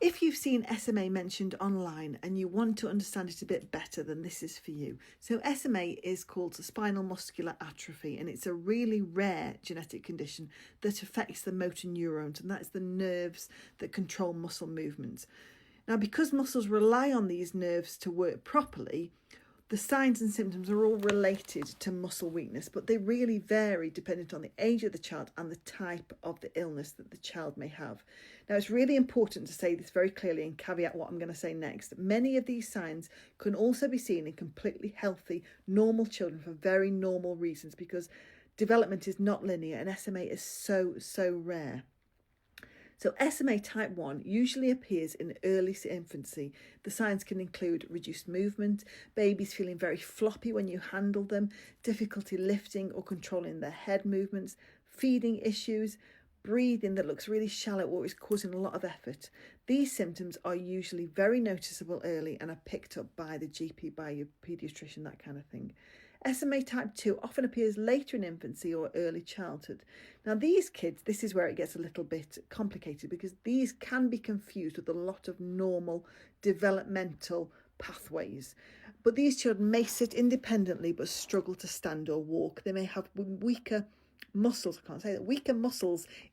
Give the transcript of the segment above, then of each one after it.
If you've seen SMA mentioned online and you want to understand it a bit better, then this is for you. So SMA is called spinal muscular atrophy, and it's a really rare genetic condition that affects the motor neurons, and that's the nerves that control muscle movements. Now, because muscles rely on these nerves to work properly, the signs and symptoms are all related to muscle weakness, but they really vary depending on the age of the child and the type of the illness that the child may have. Now, it's really important to say this very clearly and caveat what I'm going to say next. Many of these signs can also be seen in completely healthy, normal children for very normal reasons, because development is not linear and SMA is so rare. So SMA type 1 usually appears in early infancy. The signs can include reduced movement, babies feeling very floppy when you handle them, difficulty lifting or controlling their head movements, feeding issues, breathing that looks really shallow or is causing a lot of effort. These symptoms are usually very noticeable early and are picked up by the GP, by your paediatrician, that kind of thing. SMA type 2 often appears later in infancy or early childhood. Now, these kids, this is where it gets a little bit complicated, because these can be confused with a lot of normal developmental pathways. But these children may sit independently but struggle to stand or walk. They may have weaker muscles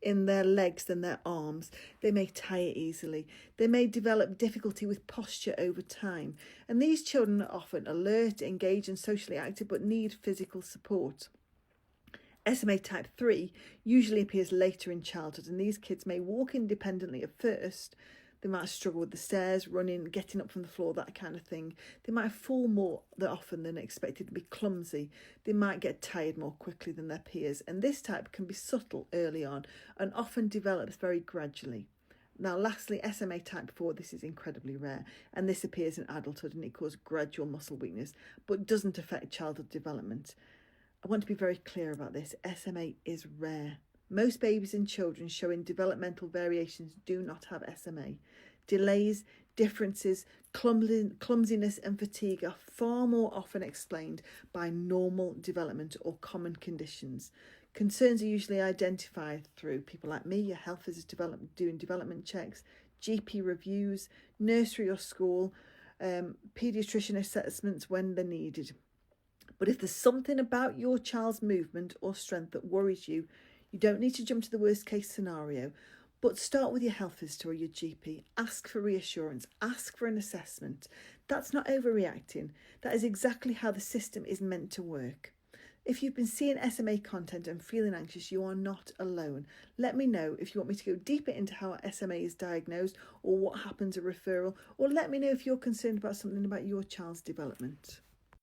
in their legs than their arms. They may tire easily. They may develop difficulty with posture over time. And these children are often alert, engaged and socially active, but need physical support. SMA type 3 usually appears later in childhood, and these kids may walk independently at first. They might struggle with the stairs, running, getting up from the floor, that kind of thing. They might fall more often than expected, and be clumsy. They might get tired more quickly than their peers. And this type can be subtle early on and often develops very gradually. Now, lastly, SMA type 4, this is incredibly rare, and this appears in adulthood, and it causes gradual muscle weakness, but doesn't affect childhood development. I want to be very clear about this. SMA is rare. Most babies and children showing developmental variations do not have SMA. Delays, differences, clumsiness and fatigue are far more often explained by normal development or common conditions. Concerns are usually identified through people like me, your health visitor doing development checks, GP reviews, nursery or school, paediatrician assessments when they're needed. But if there's something about your child's movement or strength that worries you, you don't need to jump to the worst case scenario, but start with your health visitor or your GP. Ask for reassurance. Ask for an assessment. That's not overreacting. That is exactly how the system is meant to work. If you've been seeing SMA content and feeling anxious, you are not alone. Let me know if you want me to go deeper into how SMA is diagnosed or what happens at referral, or let me know if you're concerned about something about your child's development.